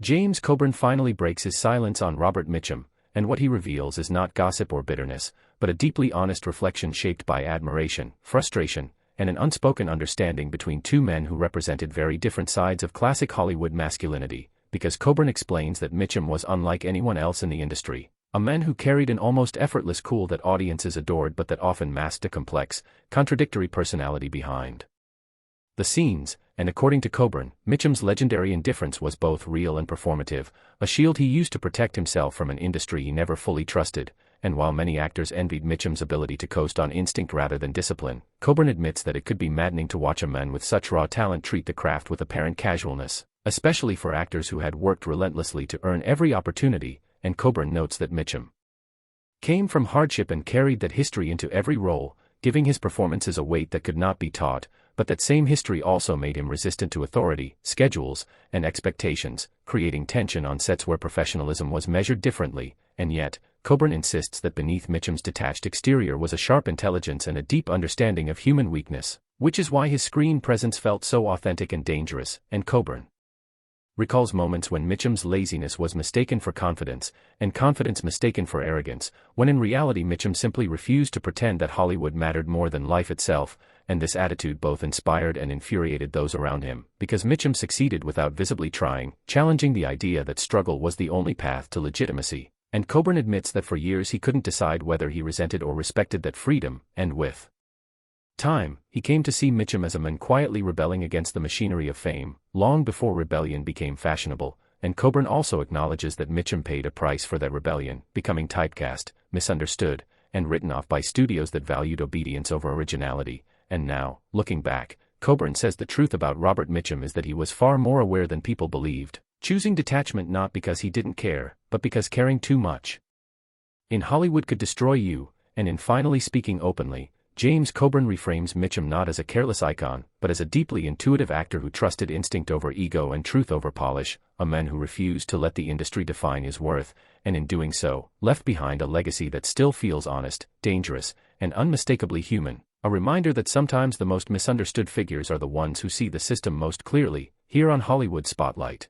James Coburn finally breaks his silence on Robert Mitchum, and what he reveals is not gossip or bitterness, but a deeply honest reflection shaped by admiration, frustration, and an unspoken understanding between two men who represented very different sides of classic Hollywood masculinity, because Coburn explains that Mitchum was unlike anyone else in the industry, a man who carried an almost effortless cool that audiences adored but that often masked a complex, contradictory personality behind the scenes. And according to Coburn, Mitchum's legendary indifference was both real and performative, a shield he used to protect himself from an industry he never fully trusted. And while many actors envied Mitchum's ability to coast on instinct rather than discipline, Coburn admits that it could be maddening to watch a man with such raw talent treat the craft with apparent casualness, especially for actors who had worked relentlessly to earn every opportunity. And Coburn notes that Mitchum came from hardship and carried that history into every role, giving his performances a weight that could not be taught, but that same history also made him resistant to authority, schedules, and expectations, creating tension on sets where professionalism was measured differently. And yet, Coburn insists that beneath Mitchum's detached exterior was a sharp intelligence and a deep understanding of human weakness, which is why his screen presence felt so authentic and dangerous. And Coburn recalls moments when Mitchum's laziness was mistaken for confidence, and confidence mistaken for arrogance, when in reality Mitchum simply refused to pretend that Hollywood mattered more than life itself. And this attitude both inspired and infuriated those around him, because Mitchum succeeded without visibly trying, challenging the idea that struggle was the only path to legitimacy. And Coburn admits that for years he couldn't decide whether he resented or respected that freedom, and with time, he came to see Mitchum as a man quietly rebelling against the machinery of fame, long before rebellion became fashionable. And Coburn also acknowledges that Mitchum paid a price for that rebellion, becoming typecast, misunderstood, and written off by studios that valued obedience over originality. And now, looking back, Coburn says the truth about Robert Mitchum is that he was far more aware than people believed, choosing detachment not because he didn't care, but because caring too much in Hollywood could destroy you. And in finally speaking openly, James Coburn reframes Mitchum not as a careless icon, but as a deeply intuitive actor who trusted instinct over ego and truth over polish, a man who refused to let the industry define his worth, and in doing so, left behind a legacy that still feels honest, dangerous, and unmistakably human. A reminder that sometimes the most misunderstood figures are the ones who see the system most clearly. Here on Hollywood Spotlight.